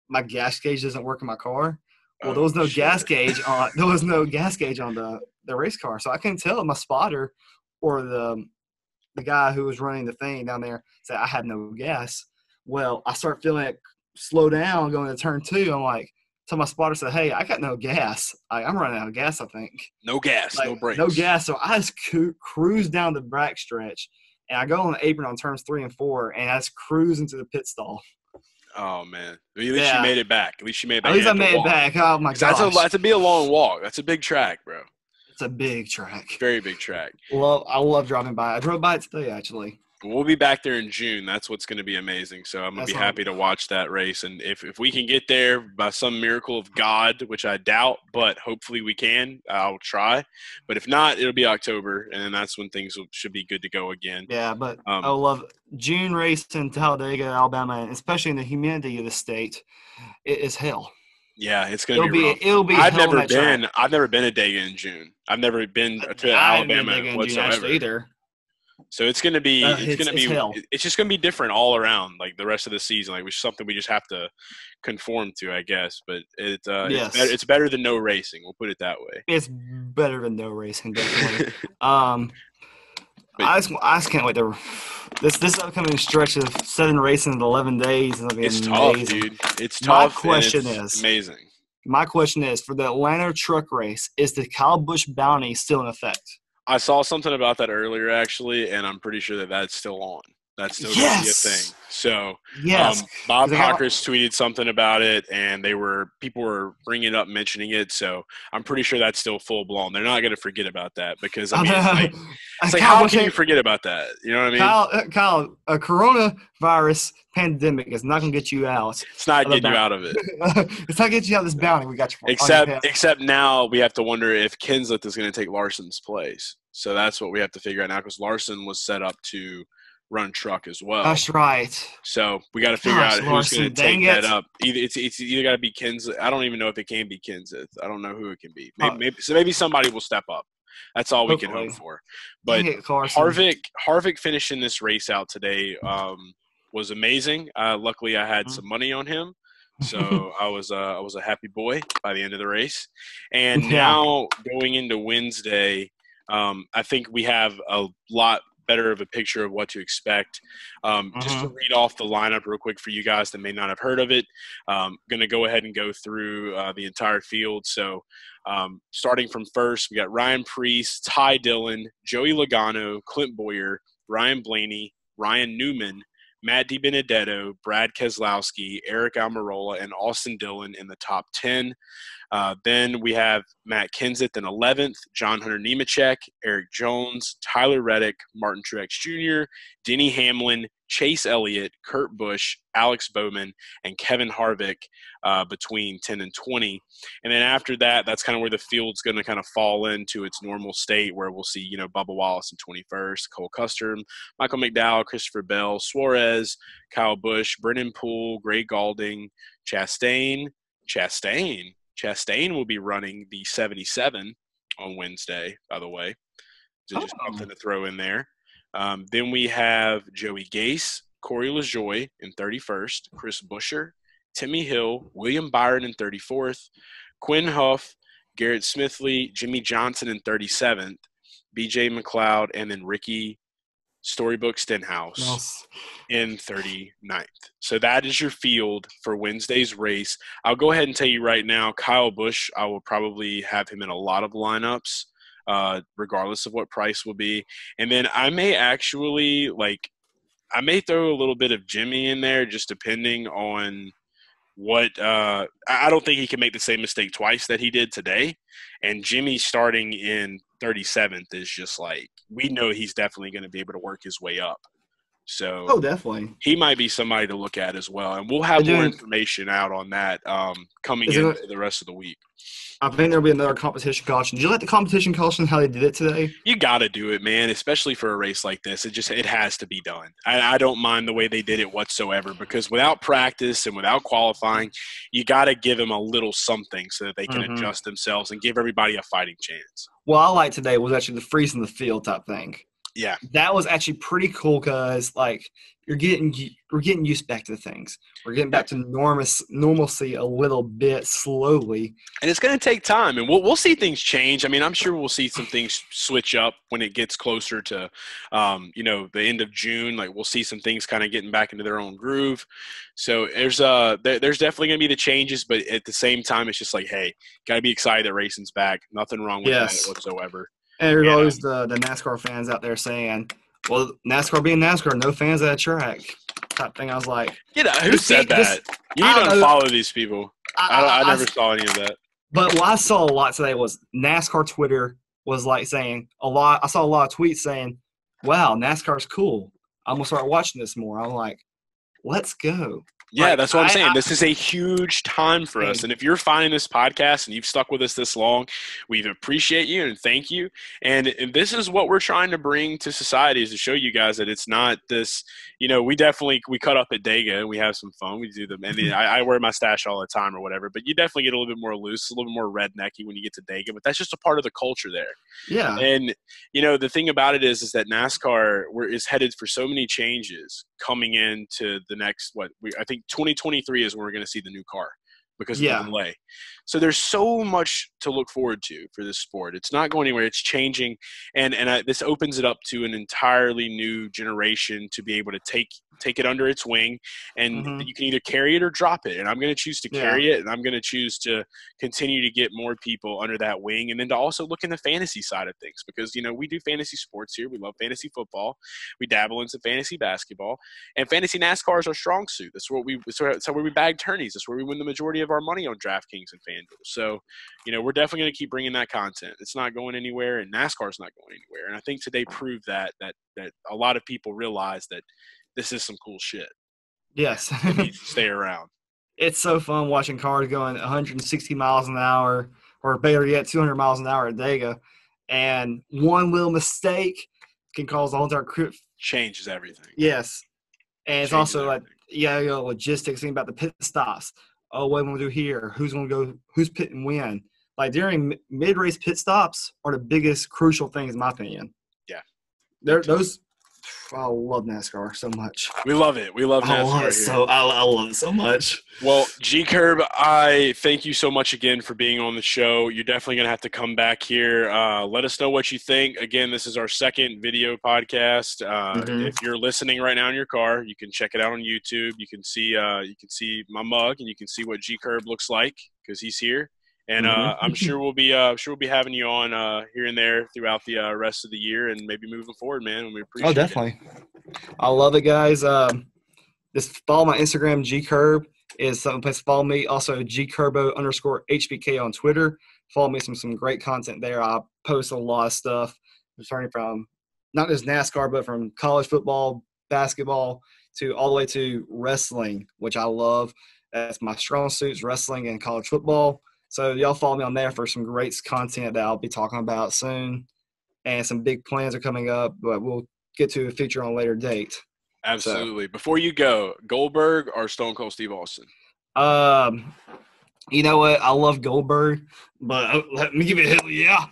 my gas gauge doesn't work in my car. Well, there was no gas gauge on the race car, so I couldn't tell my spotter or the guy who was running the thing down there said I had no gas. Well, I start feeling it slow down going to turn 2. I'm like, so my spotter said, "Hey, I got no gas. I'm running out of gas. I think no gas, no brakes, no gas." So I just cruise down the back stretch. And I go on the apron on turns 3 and 4, and I just cruise into the pit stall. Oh, man. At least you made it back. At least I made it back. Oh, my gosh. That's a long walk. That's a big track, bro. It's a big track. Very big track. I love driving by. I drove by it today, actually. We'll be back there in June. That's what's going to be amazing. So I'm going to be happy to watch that race. And if we can get there by some miracle of God, which I doubt, but hopefully we can, I'll try. But if not, it'll be October, and then that's when things should be good to go again. Yeah, but I love June race in Talladega, Alabama, and especially in the humidity of the state. It is hell. Yeah, it's going to be rough. It'll be. I've never been to Dega in June. I've never been to Alabama whatsoever either. So it's going to be hell. It's just going to be different all around, like the rest of the season, like which is something we just have to conform to, I guess. But it's better than no racing. We'll put it that way. It's better than no racing, definitely. I just can't wait to this upcoming stretch of 7 races in 11 days. It's tough, dude. It's tough. My question is amazing. My question is, for the Atlanta truck race, is the Kyle Busch bounty still in effect? I saw something about that earlier, actually, and I'm pretty sure that's still on. That's still going to be a thing. So, Bob Cockers tweeted something about it, and people were bringing it up, mentioning it. So, I'm pretty sure that's still full blown. They're not going to forget about that because I mean, it's like how can you forget about that? You know what I mean? Kyle, a coronavirus pandemic is not going to get you out. It's not getting you out of it. It's not getting you out of this bounty we got you for. Except now we have to wonder if Kenseth is going to take Larson's place. So that's what we have to figure out now because Larson was set up to run truck as well. That's right. So we got to figure out who's Larson, going to take dang that it. up. It's either got to be Kenseth. I don't even know if it can be Kenseth. I don't know who it can be. Maybe somebody will step up. That's all we can hope for. But Dang it, Larson. Harvick finishing this race out today was amazing. Luckily, I had some money on him, so I was a happy boy by the end of the race. And now going into Wednesday, I think we have a lot better of a picture of what to expect. Just to read off the lineup real quick for you guys that may not have heard of it. Going to go ahead and go through the entire field. So starting from first, we got Ryan Preece, Ty Dillon, Joey Logano, Clint Boyer, Ryan Blaney, Ryan Newman, Matt DiBenedetto, Brad Keselowski, Eric Almirola, and Austin Dillon in the top 10. Then we have Matt Kenseth in 11th, John Hunter Nemechek, Eric Jones, Tyler Reddick, Martin Truex Jr., Denny Hamlin, Chase Elliott, Kurt Busch, Alex Bowman, and Kevin Harvick between 10 and 20. And then after that, that's kind of where the field's going to kind of fall into its normal state, where we'll see, Bubba Wallace in 21st, Cole Custer, Michael McDowell, Christopher Bell, Suarez, Kyle Busch, Brennan Poole, Gray Galding, Chastain will be running the 77 on Wednesday, by the way. So just something to throw in there. Then we have Joey Gase, Corey LaJoie in 31st, Chris Buescher, Timmy Hill, William Byron in 34th, Quinn Huff, Garrett Smithley, Jimmie Johnson in 37th, BJ McLeod, and then Ricky Storybook Stenhouse in 39th. So that is your field for Wednesday's race. I'll go ahead and tell you right now, Kyle Busch, I will probably have him in a lot of lineups, regardless of what price will be. And then I may actually, I may throw a little bit of Jimmie in there, just depending on what I don't think he can make the same mistake twice that he did today. And Jimmie starting in 37th is just we know he's definitely going to be able to work his way up. So definitely. He might be somebody to look at as well. And we'll have more information out on that coming into the rest of the week. I think there'll be another competition caution. Did you like the competition caution, how they did it today? You got to do it, man, especially for a race like this. It has to be done. I don't mind the way they did it whatsoever, because without practice and without qualifying, you got to give them a little something so that they can adjust themselves and give everybody a fighting chance. What I liked today was actually the freeze in the field type thing. Yeah. That was actually pretty cool, because we're getting used back to things. We're getting back to normalcy a little bit slowly. And it's going to take time, and we'll see things change. I mean, I'm sure we'll see some things switch up when it gets closer to, the end of June. We'll see some things kind of getting back into their own groove. So there's definitely going to be the changes, but at the same time, it's just hey, got to be excited that racing's back. Nothing wrong with that whatsoever. And there's always the NASCAR fans out there saying, well, NASCAR being NASCAR, no fans at a track type thing. I was like, who said that? You need to unfollow these people. I never saw any of that. But what I saw a lot today was NASCAR Twitter was saying a lot. I saw a lot of tweets saying, wow, NASCAR's cool. I'm going to start watching this more. I'm like, let's go. Yeah, that's what I'm saying. This is a huge time for us. And if you're finding this podcast and you've stuck with us this long, we appreciate you and thank you. And this is what we're trying to bring to society, is to show you guys that it's not this, we cut up at Dega and we have some fun. We do them. And I wear my stash all the time or whatever, but you definitely get a little bit more loose, a little bit more rednecky when you get to Dega, but that's just a part of the culture there. Yeah. And, the thing about it is that NASCAR is headed for so many changes coming into the next, I think 2023 is when we're going to see the new car because of the delay. So there's so much to look forward to for this sport. It's not going anywhere. It's changing. And this opens it up to an entirely new generation to be able to take it under its wing, and you can either carry it or drop it. And I'm going to choose to carry it, and I'm going to choose to continue to get more people under that wing, and then to also look in the fantasy side of things, because, we do fantasy sports here. We love fantasy football. We dabble in some fantasy basketball, and fantasy NASCAR is our strong suit. That's where we bag tourneys. That's where we win the majority of our money on DraftKings and FanDuel. So, we're definitely going to keep bringing that content. It's not going anywhere, and NASCAR's not going anywhere. And I think today proved that a lot of people realize that this is some cool shit. Yes. Stay around. It's so fun watching cars going 160 miles an hour, or better yet, 200 miles an hour at Dega. And one little mistake can cause the whole entire crew. Changes everything. Yes. And it's Changes also everything. logistics, think about the pit stops. Oh, what am I going to do here? Who's going to go? Who's pitting when? Like during mid-race pit stops are the biggest crucial things, in my opinion. Yeah. Those. I love NASCAR so much. We love it. We love NASCAR. I love it so much. Well, G-KIRB, I thank you so much again for being on the show. You're definitely going to have to come back here. Let us know what you think. Again, this is our second video podcast. If you're listening right now in your car, you can check it out on YouTube. You can see my mug, and you can see what G-KIRB looks like because he's here. And I'm sure we'll be having you on here and there throughout the rest of the year and maybe moving forward, man. And we appreciate it. Oh, definitely. I love it, guys. Just follow my Instagram, G-KIRB is some place to follow me. Also, GKIRBO_HBK on Twitter. Follow me some great content there. I post a lot of stuff, starting from not just NASCAR, but from college football, basketball, to all the way to wrestling, which I love. That's my strong suits, wrestling and college football. So y'all follow me on there for some great content that I'll be talking about soon. And some big plans are coming up, but we'll get to a feature on a later date. Absolutely. So, before you go, Goldberg or Stone Cold Steve Austin? You know what? I love Goldberg, but let me give it a hell yeah.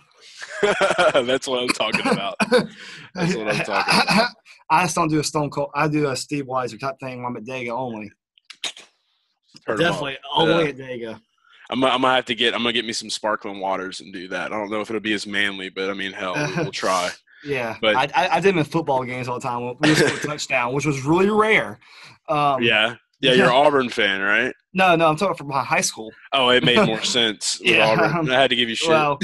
That's what I'm talking about. That's what I'm talking about. I just don't do a Stone Cold. I do a Steve Weiser type thing. I'm at Dega only. Definitely only at Dega. I'm gonna get me some sparkling waters and do that. I don't know if it'll be as manly, but I mean, hell, we'll try. Yeah, but I did them in football games all the time. We scored a touchdown, which was really rare. Yeah, you're an Auburn fan, right? No, I'm talking from my high school. Oh, it made more sense with Auburn. I had to give you shit. Well,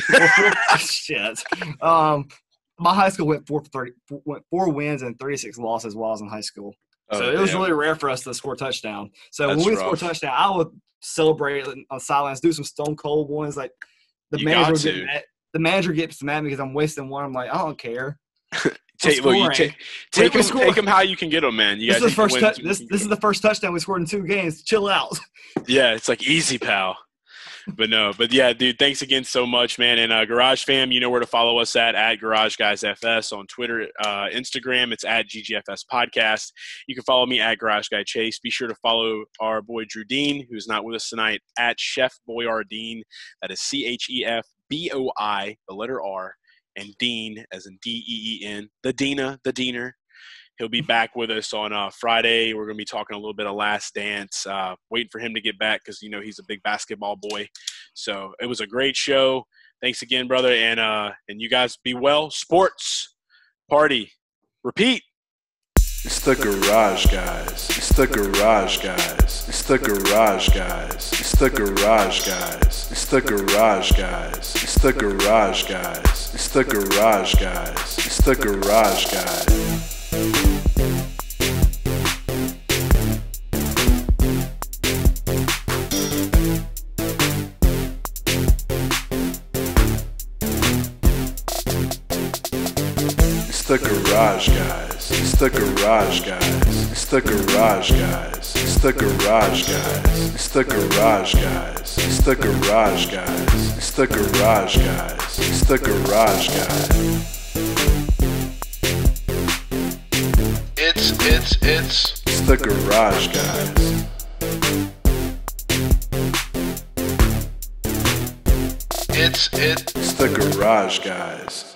shit. My high school went 4 wins and 36 losses while I was in high school. So it was really rare for us to score a touchdown. So when we scored a touchdown, I would celebrate on silence, do some Stone Cold ones. Like the manager gets mad because I'm wasting one. I'm like, I don't care. Take them how you can get them, man. This is the first touchdown we scored in 2 games. Chill out. Yeah, it's like easy, pal. But yeah, dude, thanks again so much, man. And Garage Fam, you know where to follow us at Garage Guys FS on Twitter, Instagram. It's at GGFS Podcast. You can follow me at Garage Guy Chase. Be sure to follow our boy Drew Dean, who's not with us tonight, at Chef Boyardeen. That is ChefBoi, the letter R, and Dean as in Deen, the Diener. He'll be back with us on Friday. We're going to be talking a little bit of Last Dance, waiting for him to get back because, you know, he's a big basketball boy. So it was a great show. Thanks again, brother. And you guys be well. Sports, party, repeat. It's the Garage Guys. It's the Garage Guys. It's the Garage Guys. It's the Garage Guys. It's the Garage Guys. It's the Garage Guys. It's the Garage Guys. It's the Garage Guys. It's the Garage Guys. It's the Garage Guys. It's the Garage Guys. It's the Garage Guys. It's the Garage Guys. It's the Garage Guys. It's the Garage Guys. It's the Garage Guys. It's the Garage Guys. It's the Garage Guys.